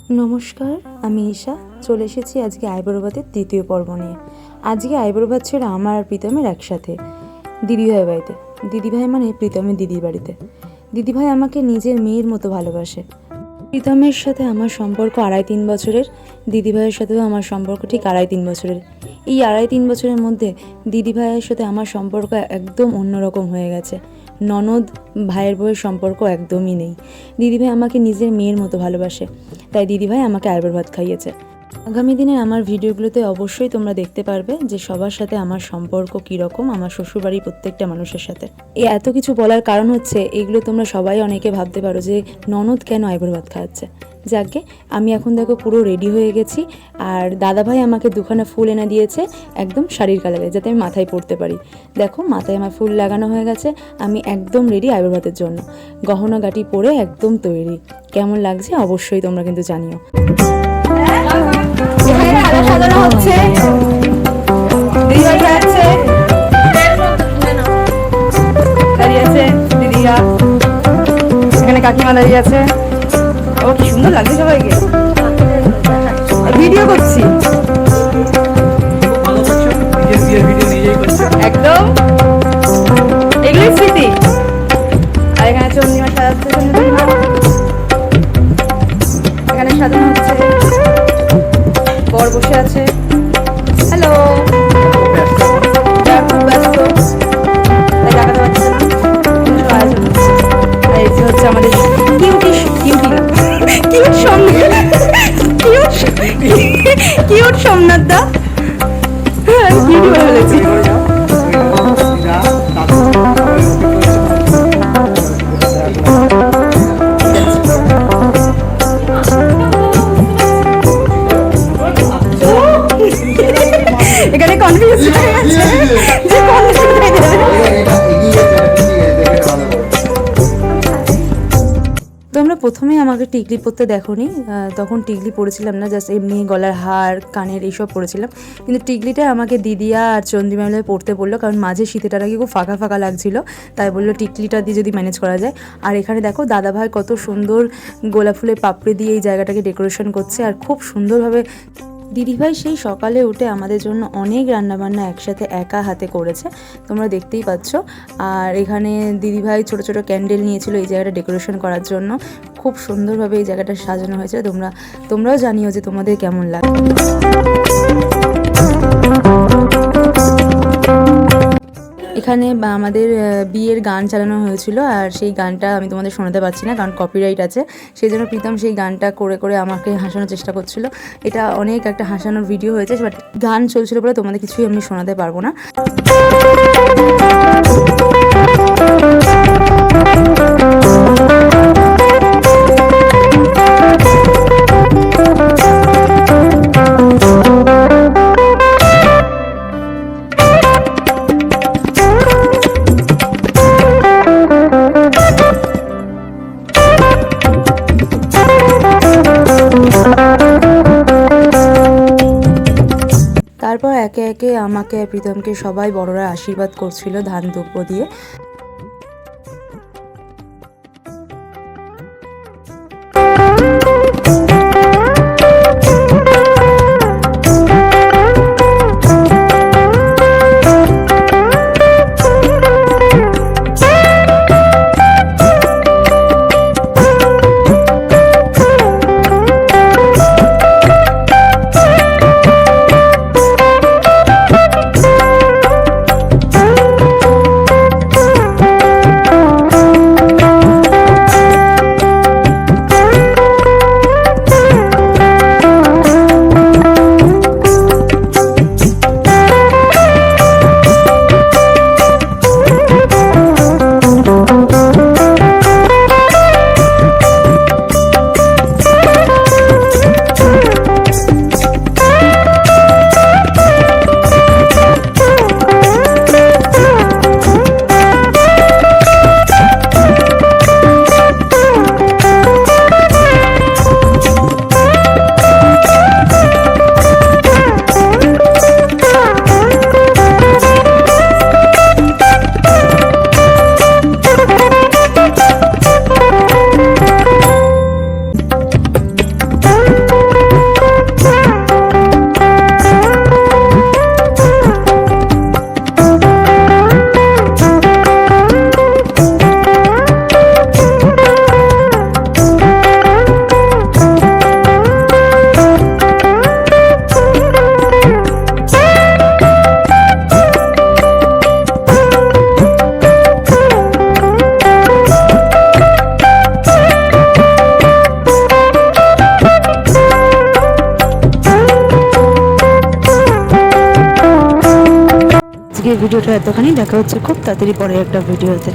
নমস্কার, আমি ঈশা। চলে এসেছি আজকে আইবুড়ো ভাতের তৃতীয় পর্ব নিয়ে। আজকে আইবুড়ো ভাত ছিল আমার আর প্রীতমের একসাথে দিদিভাই বাড়িতে। দিদিভাই মানে প্রীতমের দিদির বাড়িতে। দিদিভাই আমাকে নিজের মেয়ের মতো ভালোবাসে। প্রীতমের সাথে আমার সম্পর্ক 2.5-3 বছরের, দিদিভাইয়ের সাথেও আমার সম্পর্ক ঠিক 2.5-3 বছরের। এই 2.5-3 বছরের মধ্যে দিদিভাইয়ের সাথে আমার সম্পর্ক একদম অন্যরকম হয়ে গেছে। ননদ ভাইয়ের বউয়ের সম্পর্ক একদমই নেই। দিদিভাই আমাকে নিজের মেয়ের মতো ভালোবাসে, তাই দিদিভাই আমাকে আইবুড়ো ভাত খাইয়েছে। আগামী দিনের আমার ভিডিওগুলোতে অবশ্যই তোমরা দেখতে পারবে যে সবার সাথে আমার সম্পর্ক কীরকম, আমার শ্বশুরবাড়ির প্রত্যেকটা মানুষের সাথে। এত কিছু বলার কারণ হচ্ছে, এগুলো তোমরা সবাই অনেকে ভাবতে পারো যে ননদ কেন আইবুড়ো ভাত খাওয়াচ্ছে। যাকে আমি এখন দেখো পুরো রেডি হয়ে গেছি, আর দাদাভাই আমাকে 2খানা ফুল এনে দিয়েছে একদম শাড়ির কালারে, যাতে আমি মাথায় পরতে পারি। দেখো মাথায় আমার ফুল লাগানো হয়ে গেছে, আমি একদম রেডি আইবুড়ো ভাতের জন্য। গহনা গাটি পরে একদম তৈরি। কেমন লাগছে অবশ্যই তোমরা কিন্তু জানিও। এখানে কাকিমা দাঁড়িয়ে আছে। ও কি সুন্দর লাগছে সবাইকে। ভিডিও করছি একদম, এগুলোই স্মৃতি। আর এখানে চন্দ্রিমা সাজাচ্ছে, এখানে সাজানো হচ্ছে, বর বসে আছে। হ্যালো, খুব ব্যস্ত তাই দেখাতে পারছি না। আয়োজন হচ্ছে, আর এই যে হচ্ছে আমাদের কিউট সোমনাথ দা। কিউট বলে ফেলেছি। এখানে কনফিউজ হয়ে গেছে যে কোন দিকে যাবে। তোমরা প্রথমেই আমাকে টিকলি পরতে দেখোনি, তখন টিকলি পরেছিলাম না, জাস্ট এমনি গলার হার কানের এইসব পরেছিলাম। কিন্তু টিকলিটা আমাকে দিদিয়া আর চন্দ্রিমা মিলে পরতে বললো, কারণ মাঝে শীতেটা নাকি খুব ফাঁকা ফাঁকা লাগছিল, তাই বললো টিকলিটা দিয়ে যদি ম্যানেজ করা যায়। আর এখানে দেখো দাদাভাই কত সুন্দর গোলাপ ফুলের পাপড়ি দিয়ে এই জায়গাটাকে ডেকোরেশন করছে, আর খুব সুন্দরভাবে দিদিভাই সেই সকালে উঠে আমাদের জন্য অনেক রান্নাবান্না একসাথে একা হাতে করেছে, তোমরা দেখতেই পাচ্ছ। আর এখানে দিদিভাই ছোট ছোট ক্যান্ডেল নিয়েছিল এই জায়গাটা ডেকোরেশন করার জন্য। খুব সুন্দরভাবে এই জায়গাটা সাজানো হয়েছে। তোমরাও জানিও যে তোমাদের কেমন লাগে। এখানে আমাদের বিয়ের গান চালানো হয়েছিল, আর সেই গানটা আমি তোমাদের শোনাতে পারছি না কারণ কপিরাইট আছে। সেই জন্য প্রীতম সেই গানটা করে করে আমাকে হাসানোর চেষ্টা করছিল। এটা অনেক একটা হাসানোর ভিডিও হয়েছে, বাট গান চলছিল বলে তোমাদের কিছুই আমি শোনাতে পারবো না। তারপর একে একে আমাকে প্রীতমকে সবাই বড়রা আশীর্বাদ করছিল ধান দ্রব্য দিয়ে। ভিডিওটা এতখানি, দেখা হচ্ছে খুব তাড়াতাড়ি পরে একটা ভিডিওতে।